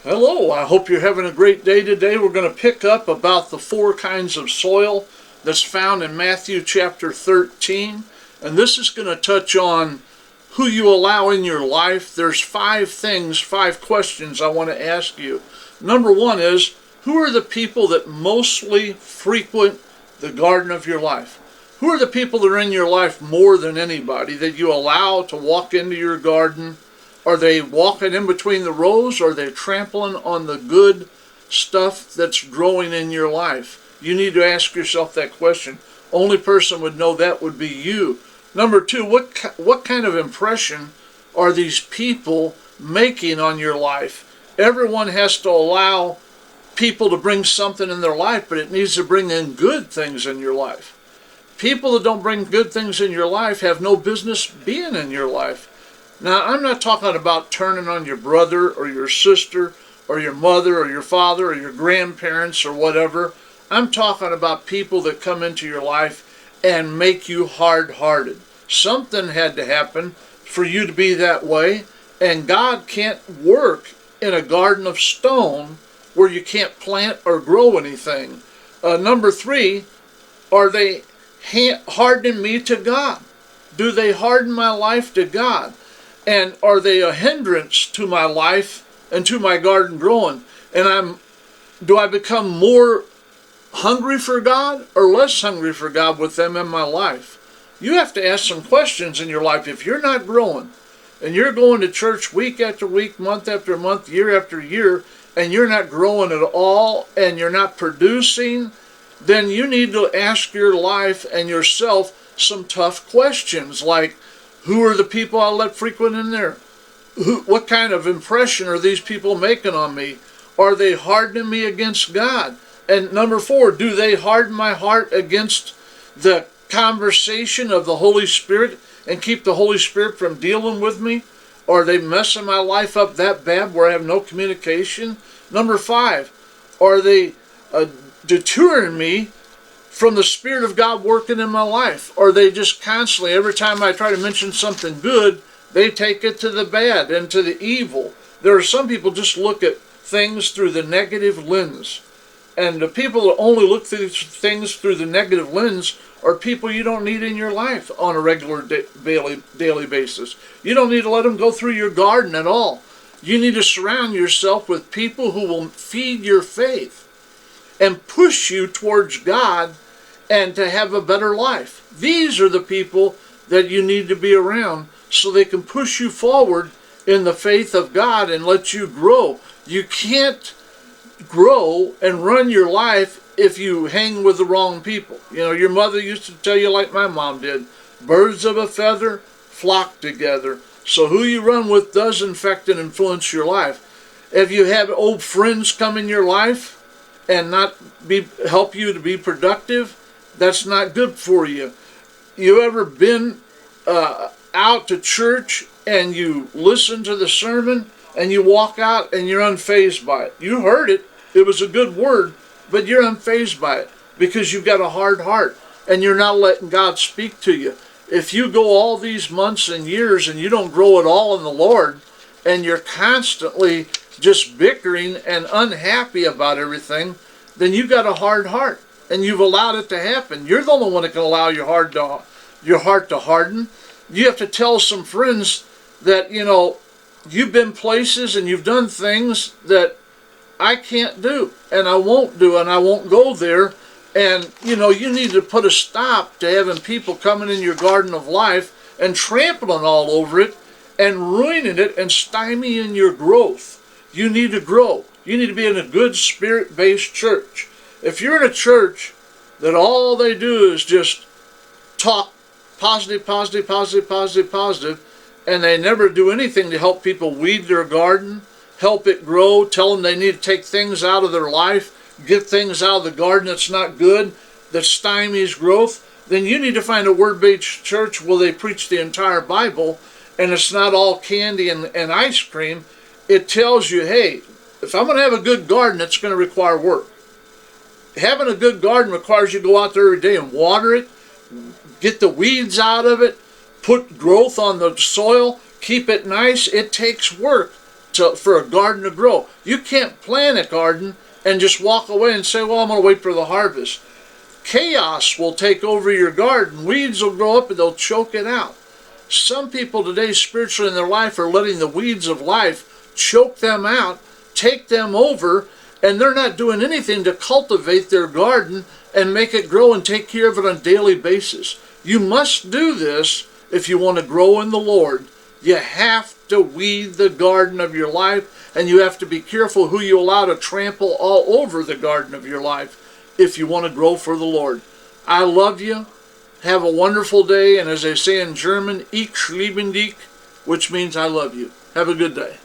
Hello, I hope you're having a great day today. We're going to pick up about the 4 kinds of soil that's found in Matthew chapter 13. And this is going to touch on who you allow in your life. There's 5 questions I want to ask you. Number 1 is, who are the people that mostly frequent the garden of your life? Who are the people that are in your life more than anybody that you allow to walk into your garden? Are they walking in between the rows, or are they trampling on the good stuff that's growing in your life? You need to ask yourself that question. Only person would know that would be you. Number 2, what kind of impression are these people making on your life? Everyone has to allow people to bring something in their life, but it needs to bring in good things in your life. People that don't bring good things in your life have no business being in your life. Now, I'm not talking about turning on your brother or your sister or your mother or your father or your grandparents or whatever. I'm talking about people that come into your life and make you hard-hearted. Something had to happen for you to be that way, and God can't work in a garden of stone where you can't plant or grow anything. Number 3, are they hardening me to God? Do they harden my life to God? And are they a hindrance to my life and to my garden growing? And do I become more hungry for God or less hungry for God with them in my life? You have to ask some questions in your life. If you're not growing and you're going to church week after week, month after month, year after year, and you're not growing at all and you're not producing, then you need to ask your life and yourself some tough questions like, who are the people I let frequent in there? What kind of impression are these people making on me? Are they hardening me against God? And number 4, do they harden my heart against the conversation of the Holy Spirit and keep the Holy Spirit from dealing with me? Are they messing my life up that bad where I have no communication? Number 5, are they detouring me from the Spirit of God working in my life? Or they just constantly, every time I try to mention something good, they take it to the bad and to the evil. There are some people just look at things through the negative lens. And the people that only look through things through the negative lens are people you don't need in your life on a regular daily basis. You don't need to let them go through your garden at all. You need to surround yourself with people who will feed your faith and push you towards God and to have a better life. These are the people that you need to be around so they can push you forward in the faith of God and let you grow. You can't grow and run your life if you hang with the wrong people. You know, your mother used to tell you, like my mom did, birds of a feather flock together. So who you run with does infect and influence your life. If you have old friends come in your life and not help you to be productive, that's not good for you. You ever been out to church and you listen to the sermon and you walk out and you're unfazed by it? You heard it. It was a good word, but you're unfazed by it because you've got a hard heart and you're not letting God speak to you. If you go all these months and years and you don't grow at all in the Lord and you're constantly just bickering and unhappy about everything, then you've got a hard heart. And you've allowed it to happen. You're the only one that can allow your heart to harden. You have to tell some friends that, you know, you've been places and you've done things that I can't do and I won't do and I won't go there. And, you know, you need to put a stop to having people coming in your garden of life and trampling all over it and ruining it and stymieing your growth. You need to grow. You need to be in a good spirit-based church. If you're in a church that all they do is just talk positive, positive, positive, positive, positive, and they never do anything to help people weed their garden, help it grow, tell them they need to take things out of their life, get things out of the garden that's not good, that stymies growth, then you need to find a word-based church where they preach the entire Bible and it's not all candy and ice cream. It tells you, hey, if I'm going to have a good garden, it's going to require work. Having a good garden requires you to go out there every day and water it, get the weeds out of it, put growth on the soil, keep it nice. It takes work. for a garden to grow. You can't plant a garden and just walk away and say, well, I'm going to wait for the harvest. Chaos will take over your garden. Weeds will grow up and they'll choke it out. Some people today spiritually in their life are letting the weeds of life choke them out, take them over, and they're not doing anything to cultivate their garden and make it grow and take care of it on a daily basis. You must do this if you want to grow in the Lord. You have to weed the garden of your life, and you have to be careful who you allow to trample all over the garden of your life if you want to grow for the Lord. I love you. Have a wonderful day, and as they say in German, ich liebe dich, which means I love you. Have a good day.